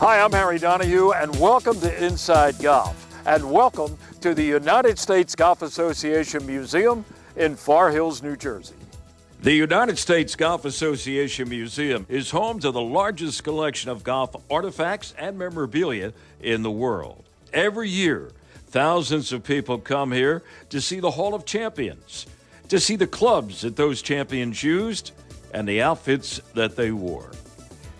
Hi, I'm Harry Donahue, and welcome to Inside Golf, and welcome to the United States Golf Association Museum in Far Hills, New Jersey. The United States Golf Association Museum is home to the largest collection of golf artifacts and memorabilia in the world. Every year, thousands of people come here to see the Hall of Champions, to see the clubs that those champions used, and the outfits that they wore.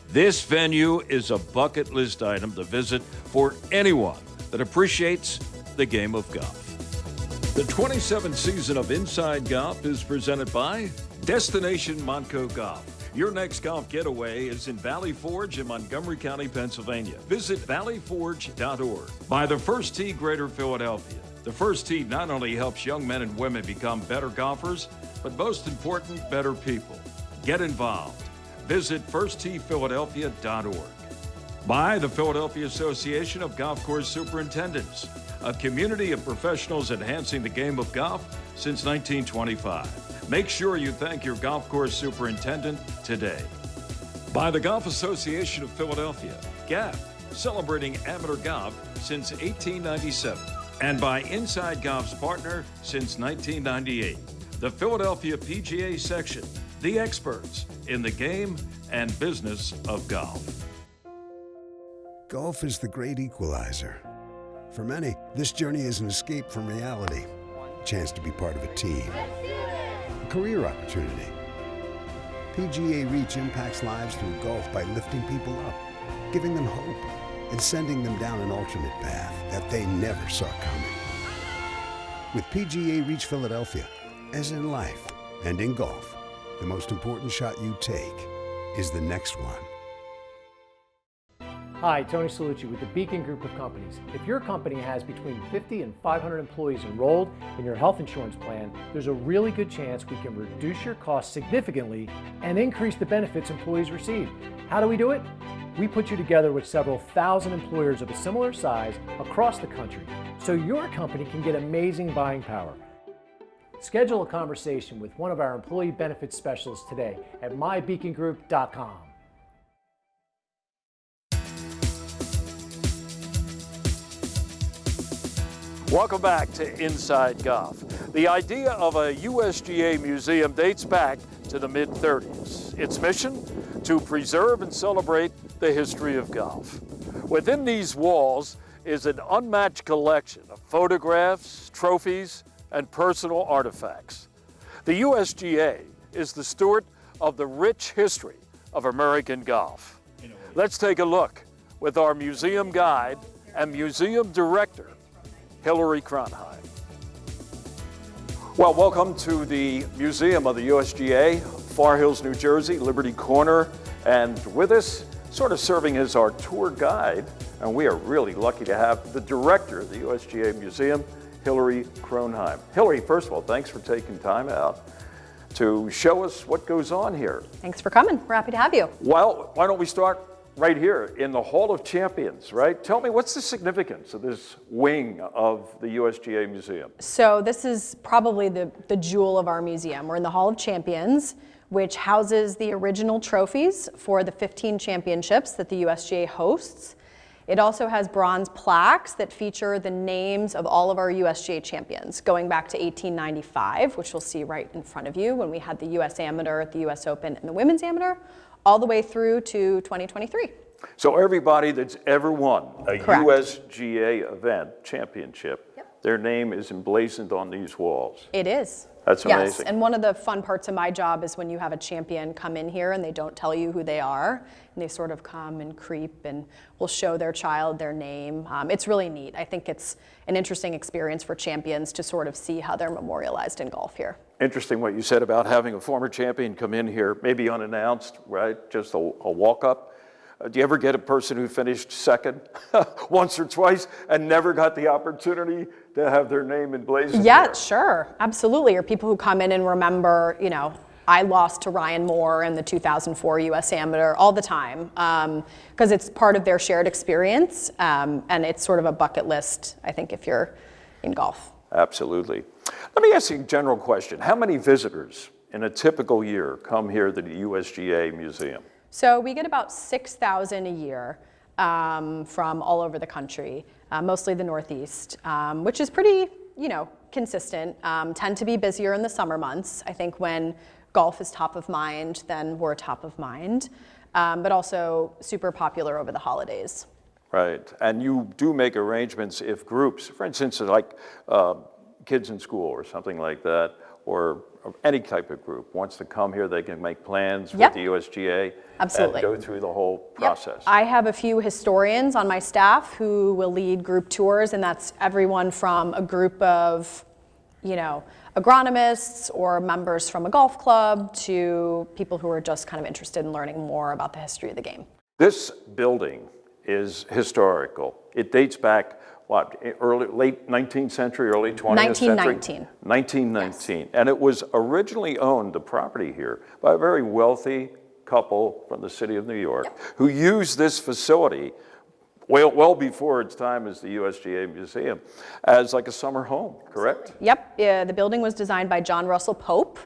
This venue is a bucket list item to visit for anyone that appreciates the game of golf. The 27th season of Inside Golf is presented by Destination Montco Golf. Your next golf getaway is in Valley Forge in Montgomery County, Pennsylvania. Visit valleyforge.org. By the First Tee Greater Philadelphia. The First Tee not only helps young men and women become better golfers, but most important, better people. Get involved. Visit firstteephiladelphia.org. By the Philadelphia Association of Golf Course Superintendents, a community of professionals enhancing the game of golf since 1925. Make sure you thank your golf course superintendent today. By the Golf Association of Philadelphia, GAP, celebrating amateur golf since 1897. And by Inside Golf's partner since 1998, the Philadelphia PGA Section, the experts in the game and business of golf. Golf is the great equalizer. For many, this journey is an escape from reality, a chance to be part of a team, a career opportunity. PGA Reach impacts lives through golf by lifting people up, giving them hope, and sending them down an alternate path that they never saw coming. With PGA Reach Philadelphia, as in life and in golf, the most important shot you take is the next one. Hi, Tony Salucci with the Beacon Group of Companies. If your company has between 50 and 500 employees enrolled in your health insurance plan, there's a really good chance we can reduce your costs significantly and increase the benefits employees receive. How do we do it? We put you together with several thousand employers of a similar size across the country, so your company can get amazing buying power. Schedule a conversation with one of our employee benefits specialists today at mybeacongroup.com. Welcome back to Inside Golf. The idea of a USGA museum dates back to the mid-30s. Its mission? To preserve and celebrate the history of golf. Within these walls is an unmatched collection of photographs, trophies, and personal artifacts. The USGA is the steward of the rich history of American golf. Let's take a look with our museum guide and museum director, Hilary Cronheim. Well, welcome to the Museum of the USGA, Far Hills, New Jersey, Liberty Corner, and with us, sort of serving as our tour guide, and we are really lucky to have the director of the USGA Museum, Hilary Cronheim. Hilary, first of all, thanks for taking time out to show us what goes on here. Thanks for coming. We're happy to have you. Well, why don't we start right here in the Hall of Champions, right? Tell me, what's the significance of this wing of the USGA Museum? So this is probably the jewel of our museum. We're in the Hall of Champions, which houses the original trophies for the 15 championships that the USGA hosts. It also has bronze plaques that feature the names of all of our USGA champions, going back to 1895, which you'll see right in front of you when we had the US Amateur, the US Open, and the Women's Amateur, all the way through to 2023. So everybody that's ever won a Correct. USGA event championship, their name is emblazoned on these walls. It is. That's amazing. Yes, and one of the fun parts of my job is when you have a champion come in here and they don't tell you who they are, and they sort of come and creep and will show their child their name. It's really neat. I think it's an interesting experience for champions to sort of see how they're memorialized in golf here. Interesting what you said about having a former champion come in here, maybe unannounced, right? Just a walk-up. Do you ever get a person who finished second once or twice and never got the opportunity to have their name emblazoned? Yeah, there? sure, absolutely. Or people who come in and remember, you know, I lost to Ryan Moore in the 2004 US Amateur all the time, because it's part of their shared experience, and it's sort of a bucket list, I think, if you're in golf. Absolutely. Let me ask you a general question. How many visitors in a typical year come here to the USGA Museum? So we get about 6,000 a year. from all over the country, mostly the Northeast, which is pretty, consistent. Tend to be busier in the summer months. I think when golf is top of mind, then we're top of mind, but also super popular over the holidays. Right, and you do make arrangements if groups, for instance, like kids in school or something like that, or any type of group wants to come here, they can make plans with the USGA. Absolutely. And go through the whole process. Yep. I have a few historians on my staff who will lead group tours, and that's everyone from a group of, agronomists or members from a golf club to people who are just kind of interested in learning more about the history of the game. This building is historical. It dates back, late 19th century, early 20th century? 1919. Yes. And it was originally owned, the property here, by a very wealthy couple from the city of New York who used this facility well before its time as the USGA Museum as like a summer home, correct? Yep, the building was designed by John Russell Pope,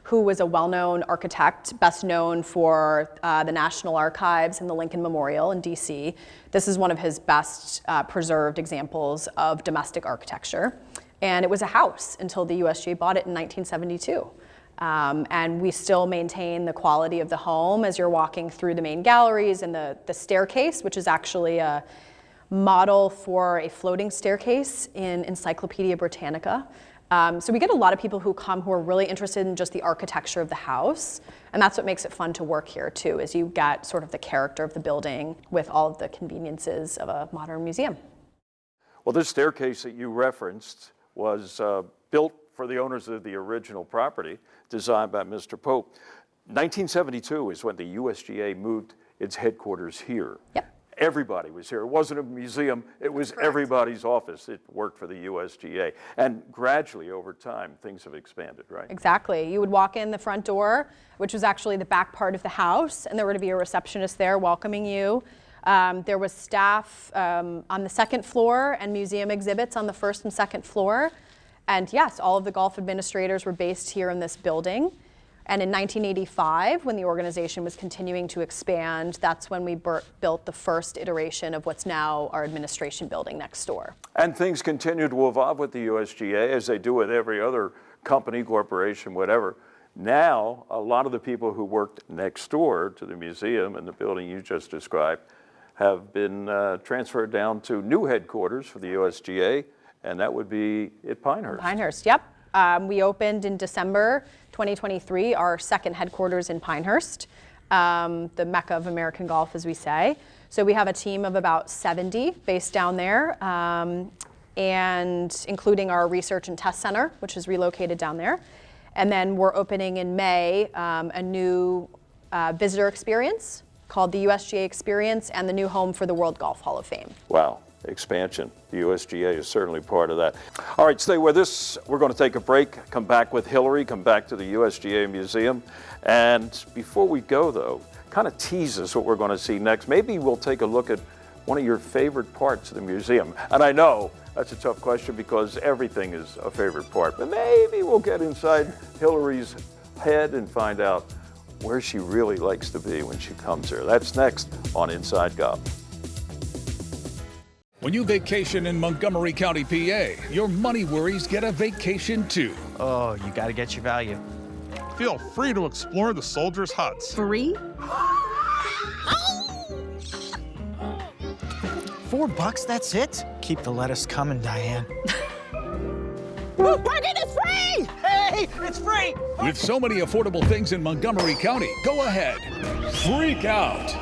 who was a well-known architect, best known for the National Archives and the Lincoln Memorial in DC. This is one of his best preserved examples of domestic architecture. And it was a house until the USGA bought it in 1972. And we still maintain the quality of the home as you're walking through the main galleries and the staircase, which is actually a model for a floating staircase in Encyclopedia Britannica. So we get a lot of people who come who are really interested in just the architecture of the house. And that's what makes it fun to work here too, is you get sort of the character of the building with all of the conveniences of a modern museum. Well, this staircase that you referenced was built for the owners of the original property, designed by Mr. Pope. 1972 is when the USGA moved its headquarters here. Yep. Everybody was here. It wasn't a museum, it was everybody's office. It worked for the USGA. And gradually over time, things have expanded, right? Exactly. You would walk in the front door, which was actually the back part of the house, and there would be a receptionist there welcoming you. There was staff on the second floor and museum exhibits on the first and second floor. And yes, all of the golf administrators were based here in this building. And in 1985, when the organization was continuing to expand, that's when we built the first iteration of what's now our administration building next door. And things continue to evolve with the USGA, as they do with every other company, corporation, whatever. Now, a lot of the people who worked next door to the museum and the building you just described have been transferred down to new headquarters for the USGA, and that would be at Pinehurst. Pinehurst, yep. We opened in December 2023, our second headquarters in Pinehurst, the Mecca of American golf, as we say. So we have a team of about 70 based down there, and including our research and test center, which is relocated down there. And then we're opening in May a new visitor experience called the USGA Experience and the new home for the World Golf Hall of Fame. Wow. Expansion. The USGA is certainly part of that. All right, stay with us. We're going to take a break, come back with Hilary, come back to the USGA Museum. And before we go, though, kind of tease us what we're going to see next. Maybe we'll take a look at one of your favorite parts of the museum. And I know that's a tough question because everything is a favorite part, but maybe we'll get inside Hilary's head and find out where she really likes to be when she comes here. That's next on Inside Golf. When you vacation in Montgomery County, PA, your money worries get a vacation too. Oh, you gotta get your value. Feel free to explore the soldiers' huts. Free? $4, that's it? Keep the lettuce coming, Diane. Parking is free! Hey, it's free! With so many affordable things in Montgomery County, go ahead, freak out.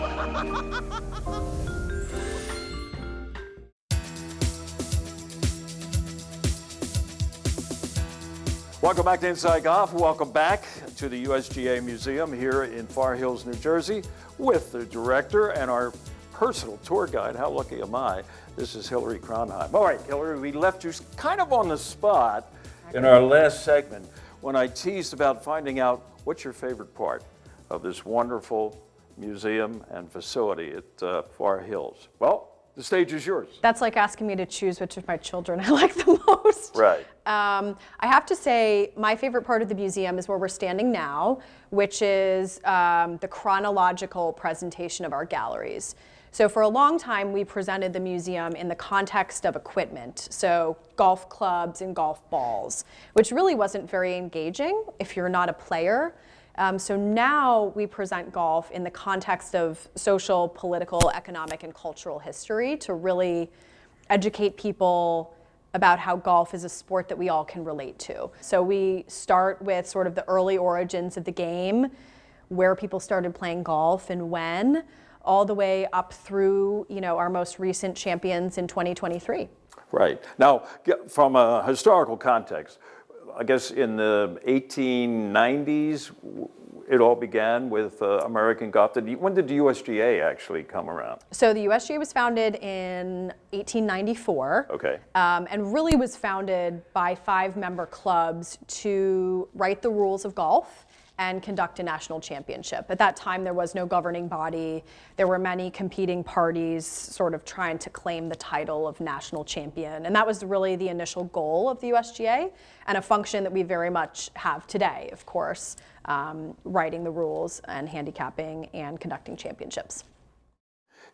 Welcome back to Inside Golf. Welcome back to the USGA Museum here in Far Hills, New Jersey, with the director and our personal tour guide. How lucky am I? This is Hilary Cronheim. All right, Hilary, we left you kind of on the spot in our last segment when I teased about finding out what's your favorite part of this wonderful museum and facility at Far Hills. Well, the stage is yours. That's like asking me to choose which of my children I like the most. Right. I have to say my favorite part of the museum is where we're standing now, which is the chronological presentation of our galleries. So for a long time, we presented the museum in the context of equipment, so golf clubs and golf balls, which really wasn't very engaging if you're not a player. So now we present golf in the context of social, political, economic, and cultural history to really educate people about how golf is a sport that we all can relate to. So we start with sort of the early origins of the game, where people started playing golf and when, all the way up through, our most recent champions in 2023. Right. Now, from a historical context, I guess in the 1890s, it all began with American golf. When did the USGA actually come around? So the USGA was founded in 1894. Okay. And really was founded by 5-member clubs to write the rules of golf and conduct a national championship. At that time, there was no governing body. There were many competing parties sort of trying to claim the title of national champion. And that was really the initial goal of the USGA, and a function that we very much have today, of course, writing the rules and handicapping and conducting championships.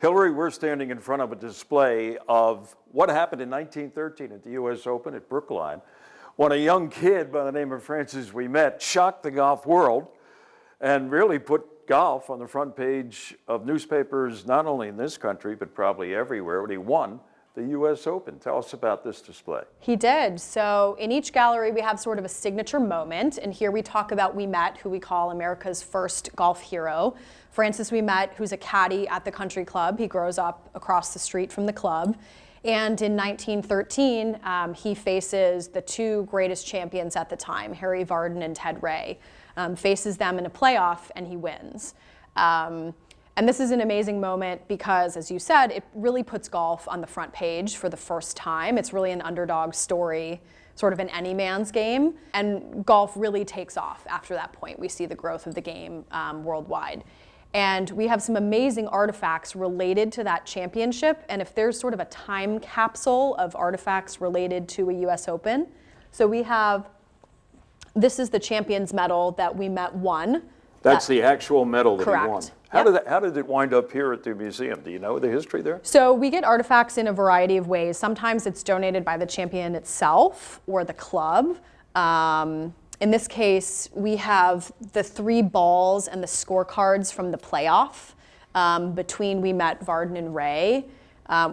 Hilary, we're standing in front of a display of what happened in 1913 at the US Open at Brookline, when a young kid by the name of Francis Ouimet shocked the golf world and really put golf on the front page of newspapers, not only in this country, but probably everywhere, when he won the US Open. Tell us about this display. He did. So in each gallery, we have sort of a signature moment. And here we talk about Ouimet, who we call America's first golf hero. Francis Ouimet, who's a caddy at the country club. He grows up across the street from the club. And in 1913, he faces the 2 greatest champions at the time, Harry Vardon and Ted Ray, faces them in a playoff, and he wins. And this is an amazing moment because, as you said, it really puts golf on the front page for the first time. It's really an underdog story, sort of an any man's game, and golf really takes off after that point. We see the growth of the game worldwide. And we have some amazing artifacts related to that championship. And if there's sort of a time capsule of artifacts related to a US Open, so we have, this is the champion's medal that Ouimet won. That's the actual medal that correct. he won. Yep. How did it wind up here at the museum? Do you know the history there? So we get artifacts in a variety of ways. Sometimes it's donated by the champion itself or the club. In this case, we have the 3 balls and the scorecards from the playoff between Ouimet, Vardon, and Ray,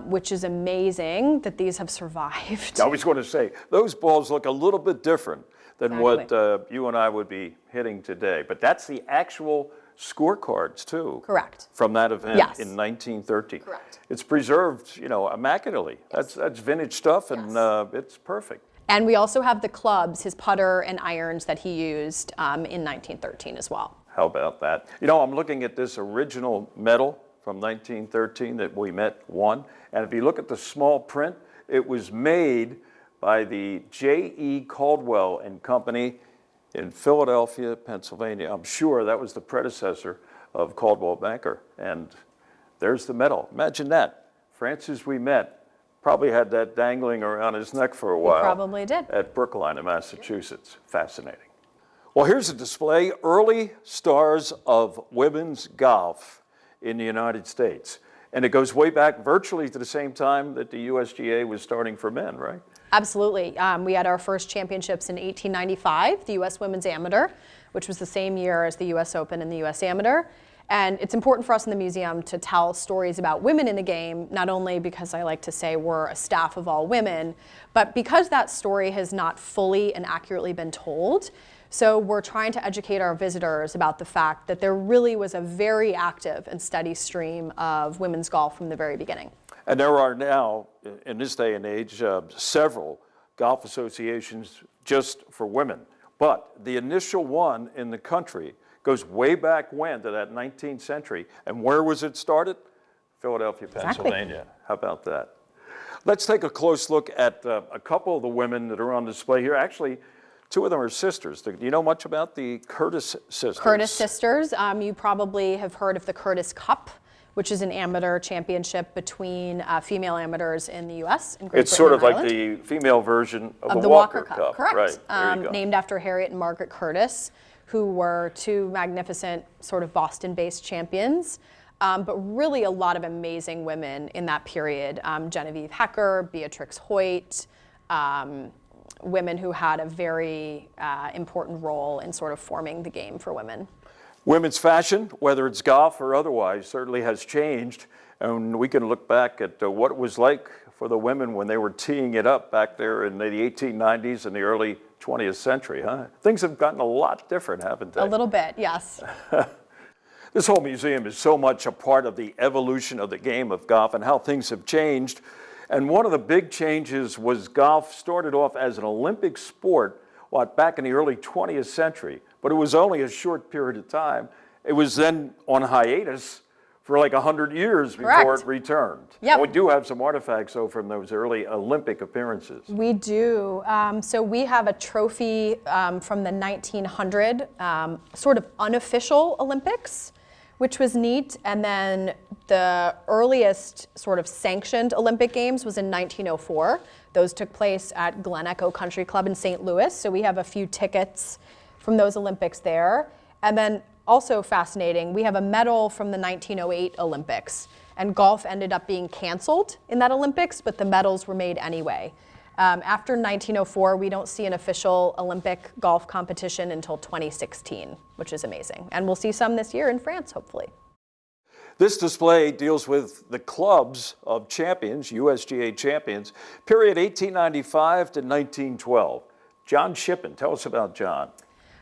which is amazing that these have survived. I was going to say, those balls look a little bit different than what you and I would be hitting today. But that's the actual scorecards, too. Correct. From that event Yes. in 1913. Correct. It's preserved, immaculately. Yes. That's vintage stuff, and it's perfect. And we also have the clubs, his putter and irons that he used in 1913 as well. How about that? I'm looking at this original medal from 1913 that Ouimet won. And if you look at the small print, it was made by the J.E. Caldwell and Company in Philadelphia, Pennsylvania. I'm sure that was the predecessor of Caldwell Banker. And there's the medal. Imagine that. Francis Ouimet probably had that dangling around his neck for a while. He probably did. At Brookline in Massachusetts. Fascinating. Well, here's a display, Early Stars of Women's Golf in the United States. And it goes way back virtually to the same time that the USGA was starting for men, right? Absolutely. We had our first championships in 1895, the U.S. Women's Amateur, which was the same year as the U.S. Open and the U.S. Amateur. And it's important for us in the museum to tell stories about women in the game, not only because I like to say we're a staff of all women, but because that story has not fully and accurately been told. So we're trying to educate our visitors about the fact that there really was a very active and steady stream of women's golf from the very beginning. And there are now, in this day and age, several golf associations just for women. But the initial one in the country goes way back when, to that 19th century. And where was it started? Philadelphia, Pennsylvania. Exactly. How about that? Let's take a close look at a couple of the women that are on display here. Actually, 2 of them are sisters. Do you know much about the Curtis sisters? Curtis sisters. You probably have heard of the Curtis Cup, which is an amateur championship between female amateurs in the U.S. and Great It's Britain sort of and like Ireland. the female version of the Walker Cup. Correct. Right. There you go. Named after Harriet and Margaret Curtis, who were 2 magnificent sort of Boston-based champions. but really a lot of amazing women in that period. Genevieve Hecker, Beatrix Hoyt, women who had a very important role in sort of forming the game for women. Women's fashion, whether it's golf or otherwise, certainly has changed. And we can look back at what it was like for the women when they were teeing it up back there in the 1890s and the early 20th century, huh? Things have gotten a lot different, haven't they? A little bit, yes. This whole museum is so much a part of the evolution of the game of golf and how things have changed. And one of the big changes was golf started off as an Olympic sport, back in the early 20th century, but it was only a short period of time. It was then on hiatus for like 100 years before it returned. Yep. We do have some artifacts, though, from those early Olympic appearances. We do. So we have a trophy from the 1900 sort of unofficial Olympics, which was neat. And then the earliest sort of sanctioned Olympic Games was in 1904. Those took place at Glen Echo Country Club in St. Louis. So we have a few tickets from those Olympics there. And then also fascinating, we have a medal from the 1908 Olympics. And golf ended up being canceled in that Olympics, but the medals were made anyway. After 1904, we don't see an official Olympic golf competition until 2016, which is amazing. And we'll see some this year in France, hopefully. This display deals with the clubs of champions, USGA champions, period 1895 to 1912. John Shippen, tell us about John.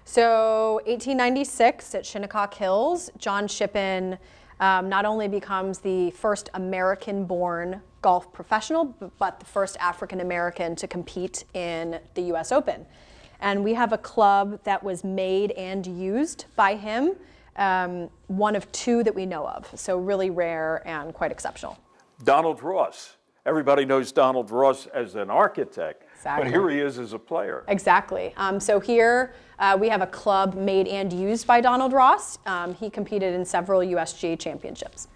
So 1896 at Shinnecock Hills, John Shippen not only becomes the first American-born golf professional, but the first African-American to compete in the US Open. And we have a club that was made and used by him, one of two that we know of. So really rare and quite exceptional. Donald Ross. Everybody knows Donald Ross as an architect, Exactly. but here he is as a player. Exactly. So here we have a club made and used by Donald Ross. He competed in several USGA championships.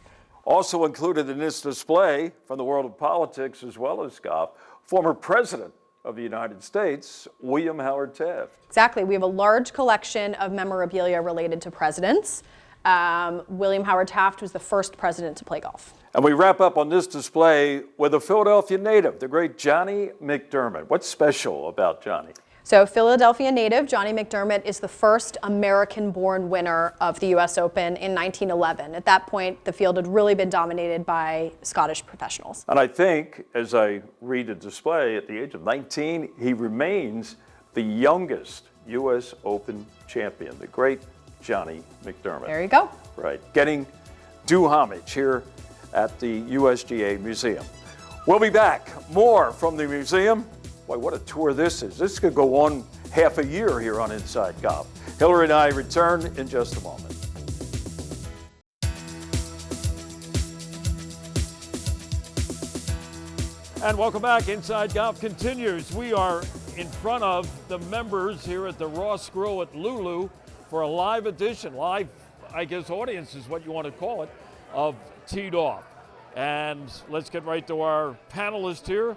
Also included in this display from the world of politics as well as golf, former president of the United States, William Howard Taft. Exactly. We have a large collection of memorabilia related to presidents. William Howard Taft was the first president to play golf. And we wrap up on this display with a Philadelphia native, the great Johnny McDermott. What's special about Johnny? So Philadelphia native Johnny McDermott is the first American-born winner of the US Open in 1911. At that point, the field had really been dominated by Scottish professionals. And I think, as I read the display, at the age of 19, he remains the youngest US Open champion, the great Johnny McDermott. There you go. Right, getting due homage here at the USGA Museum. We'll be back. More from the museum. Boy, what a tour this is. This could go on half a year here on Inside Golf. Hilary and I return in just a moment. And welcome back. Inside Golf continues. We are in front of the members here at the Ross Grill at Lulu for a live edition, live, I guess, audience is what you want to call it, of Teed Off. And let's get right to our panelist here.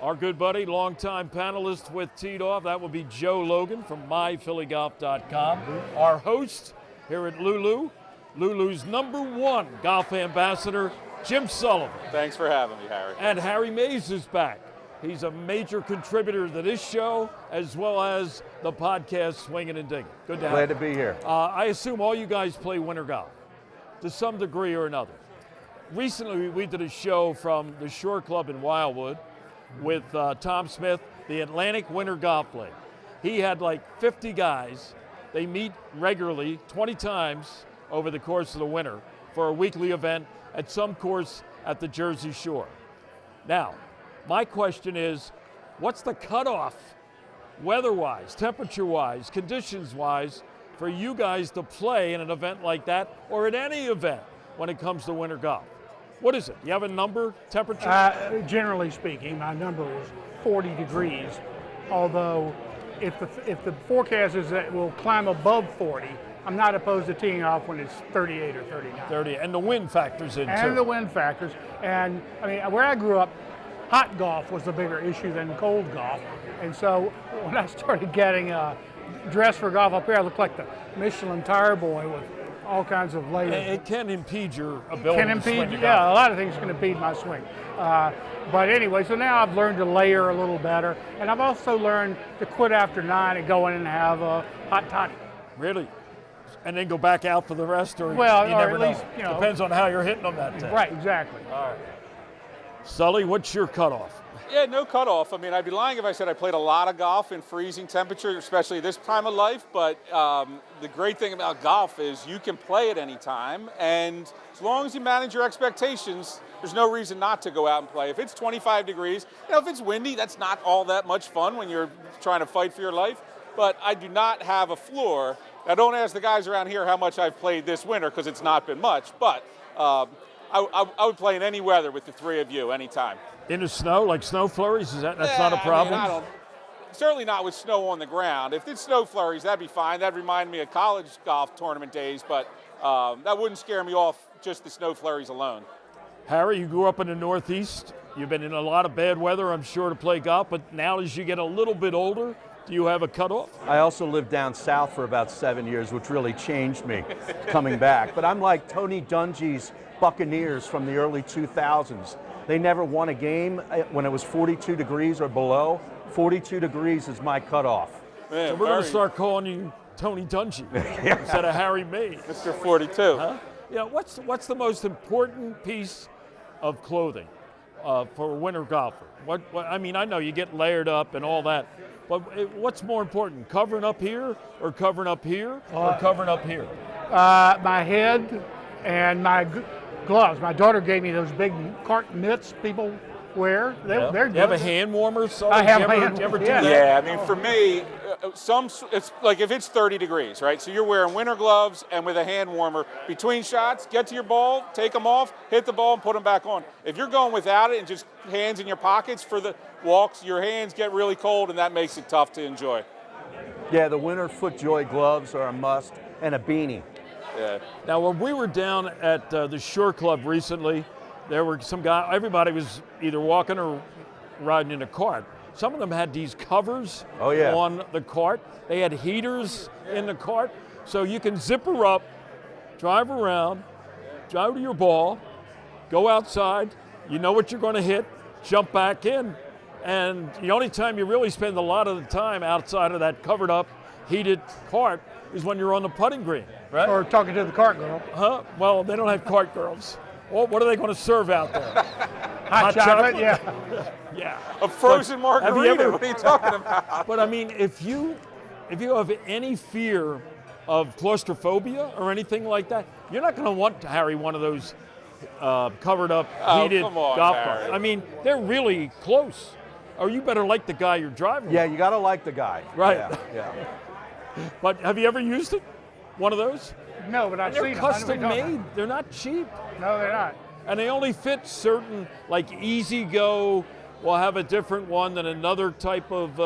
Our good buddy, longtime panelist with Teed Off, that will be Joe Logan from myphillygolf.com. Our host here at Lulu, Lulu's #1 golf ambassador, Jim Sullivan. Thanks for having me, Harry. And Harry Mays is back. He's a major contributor to this show as well as the podcast Swinging and Digging. Good to have you. Glad to be here. I assume all you guys play winter golf to some degree or another. Recently, we did a show from the Shore Club in Wildwood with Tom Smith, the Atlantic Winter Golf League. He had like 50 guys. They meet regularly 20 times over the course of the winter for a weekly event at some course at the Jersey Shore. Now, my question is, what's the cutoff, weather-wise, temperature-wise, conditions-wise, for you guys to play in an event like that or at any event when it comes to winter golf? What is it? Do you have a number, temperature? Generally speaking, my number is 40 degrees, although if the forecast is that we'll climb above 40, I'm not opposed to teeing off when it's 38 or 39. 30, and the wind factors in too. And the wind factors. And I mean, where I grew up, hot golf was the bigger issue than cold golf. And so when I started getting dressed for golf up here, I looked like the Michelin tire boy with all kinds of layers. It can impede your ability Can to swing impede, the yeah, golf. a lot of things can impede my swing. But anyway, so now I've learned to layer a little better, and I've also learned to quit after 9 and go in and have a hot toddy. Really? And then go back out for the rest, or Well, you or never at know? least, you know. Depends on how you're hitting them that day. Right, exactly. All right. Sully, what's your cutoff? Yeah, no cutoff. I mean, I'd be lying if I said I played a lot of golf in freezing temperature, especially this time of life. But the great thing about golf is you can play at any time, and as long as you manage your expectations, there's no reason not to go out and play. If it's 25 degrees, if it's windy, that's not all that much fun when you're trying to fight for your life. But I do not have a floor. Now, don't ask the guys around here how much I've played this winter, because it's not been much. But I would play in any weather with the three of you anytime. In the snow, like snow flurries? That's not a problem? I mean, certainly not with snow on the ground. If it's snow flurries, that'd be fine. That'd remind me of college golf tournament days, but that wouldn't scare me off, just the snow flurries alone. Harry, you grew up in the Northeast. You've been in a lot of bad weather, I'm sure, to play golf, but now as you get a little bit older, do you have a cutoff? I also lived down south for about 7 years, which really changed me coming back. But I'm like Tony Dungy's Buccaneers from the early 2000s. They never won a game when it was 42 degrees or below. 42 degrees is my cutoff. Man, so we're going to start calling you Tony Dungy instead of Harry May. Mr. 42. Huh? Yeah, what's the most important piece of clothing for a winter golfer? What I mean, I know you get layered up and all that, but what's more important, covering up here or covering up here or covering up here? My head and my gloves. My daughter gave me those big cart mitts people wear. They're good. You have a hand warmer? So I have do you ever do that? Yeah, I mean, for me, it's like if it's 30 degrees, right? So you're wearing winter gloves and with a hand warmer between shots, get to your ball, take them off, hit the ball, and put them back on. If you're going without it and just hands in your pockets for the walks, your hands get really cold, and that makes it tough to enjoy. Yeah, the winter FootJoy gloves are a must, and a beanie. Yeah. Now, when we were down at the Shore Club recently, there were some guys, everybody was either walking or riding in a cart. Some of them had these covers on the cart. They had heaters in the cart. So you can zip her up, drive around, drive to your ball, go outside, you know what you're going to hit, jump back in. And the only time you really spend a lot of the time outside of that covered up, heated cart is when you're on the putting green, right? Or talking to the cart girl. Huh? Well, they don't have cart girls. Well, what are they going to serve out there? Hot chocolate? Yeah. Yeah. A frozen margarita. What are you talking about? But I mean, if you have any fear of claustrophobia or anything like that, you're not going to want to Harry one of those covered up heated golf carts. I mean, they're really close. Or you better like the guy you're driving with. Yeah, you got to like the guy. Right. Yeah. But have you ever used it? One of those? No, but I've seen them. They're custom made. They're not cheap. No, they're not. And they only fit certain, like Easy Go will have a different one than another type of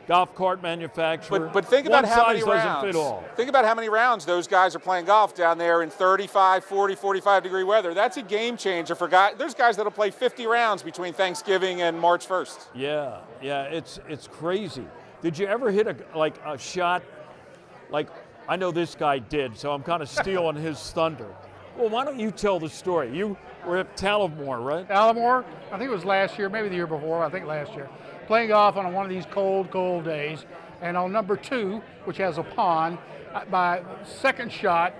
golf cart manufacturer. But think about how many One size rounds. doesn't fit all. Think about how many rounds those guys are playing golf down there in 35, 40, 45 degree weather. That's a game changer for guys. There's guys that'll play 50 rounds between Thanksgiving and March 1st. Yeah, it's crazy. Did you ever hit a shot like I know this guy did, so I'm kind of stealing his thunder. Well, why don't you tell the story? You were at Talamore, right? Talamore, I think it was last year, maybe the year before, I think last year. Playing golf on one of these cold days, and on number 2, which has a pond, my second shot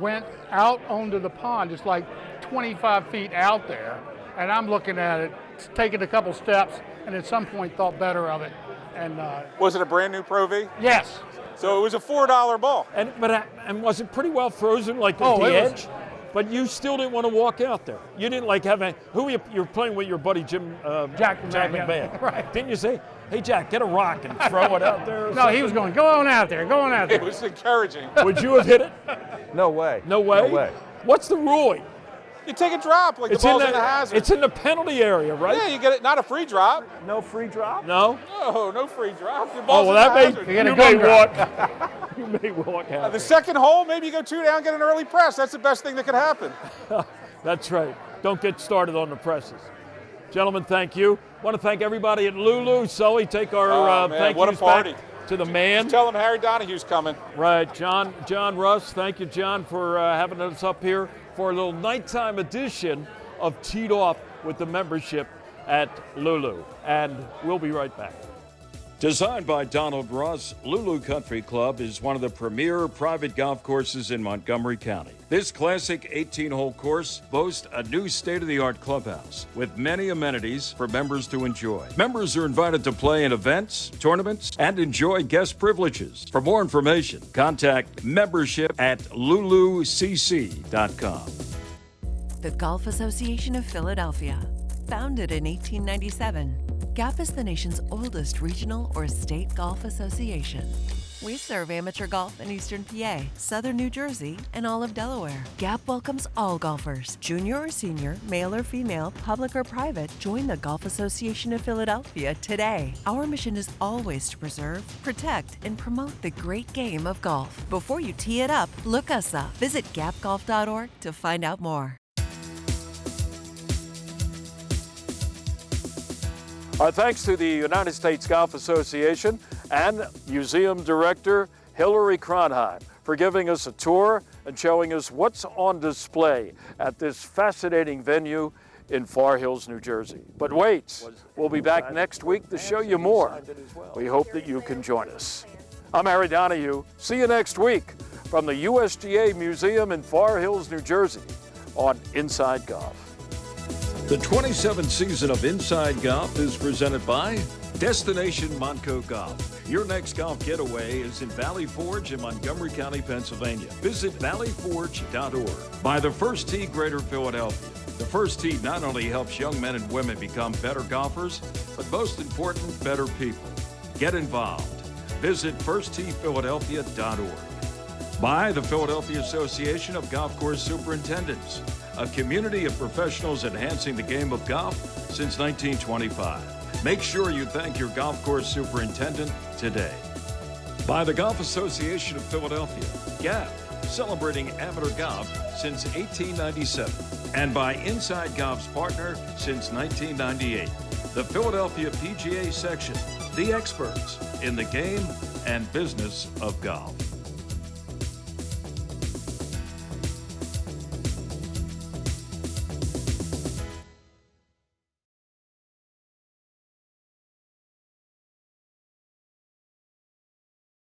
went out onto the pond, just like 25 feet out there, and I'm looking at it, taking a couple steps, and at some point thought better of it. And was it a brand new Pro V? Yes. So it was a $4 ball. And was it pretty well frozen, like at the edge? But you still didn't want to walk out there. You didn't like having you're playing with your buddy Jim Jack McMahon. Yeah, right. Didn't you say, "Hey Jack, get a rock and throw it out there"? No, he was going, "Go on out there, go on out there." It was encouraging. Would you have hit it? No way. No way. No way. What's the ruling? You take a drop, like the ball's in the hazard. It's in the penalty area, right? Yeah, you get it. Not a free drop. No free drop? No. No free drop. Your Oh, ball's well, in the that hazard. you may walk out. The second hole, maybe you go 2 down, get an early press. That's the best thing that could happen. That's right. Don't get started on the presses. Gentlemen, thank you. Want to thank everybody at Lulu. Sully, take our thank yous what a party. back. to the man. Just tell him Harry Donahue's coming. Right, John Russ. Thank you, John, for having us up here for a little nighttime edition of Teed Off with the membership at Lulu. And we'll be right back. Designed by Donald Ross, Lulu Country Club is one of the premier private golf courses in Montgomery County. This classic 18-hole course boasts a new state-of-the-art clubhouse with many amenities for members to enjoy. Members are invited to play in events, tournaments, and enjoy guest privileges. For more information, contact membership at lulucc.com. The Golf Association of Philadelphia. Founded in 1897, GAP is the nation's oldest regional or state golf association. We serve amateur golf in Eastern PA, Southern New Jersey, and all of Delaware. GAP welcomes all golfers, junior or senior, male or female, public or private. Join the Golf Association of Philadelphia today. Our mission is always to preserve, protect, and promote the great game of golf. Before you tee it up, look us up. Visit gapgolf.org to find out more. Our thanks to the United States Golf Association and Museum Director Hilary Cronheim for giving us a tour and showing us what's on display at this fascinating venue in Far Hills, New Jersey. But wait, we'll be back next week to show you more. We hope that you can join us. I'm Harry Donahue. See you next week from the USGA Museum in Far Hills, New Jersey on Inside Golf. The 27th season of Inside Golf is presented by Destination Monco Golf. Your next golf getaway is in Valley Forge in Montgomery County, Pennsylvania. Visit valleyforge.org. By the First Tee Greater Philadelphia. The First Tee not only helps young men and women become better golfers, but most important, better people. Get involved. Visit firsttphiladelphia.org. By the Philadelphia Association of Golf Course Superintendents, a community of professionals enhancing the game of golf since 1925. Make sure you thank your golf course superintendent today. By the Golf Association of Philadelphia, GAP, celebrating amateur golf since 1897. And by Inside Golf's partner since 1998, the Philadelphia PGA section, the experts in the game and business of golf.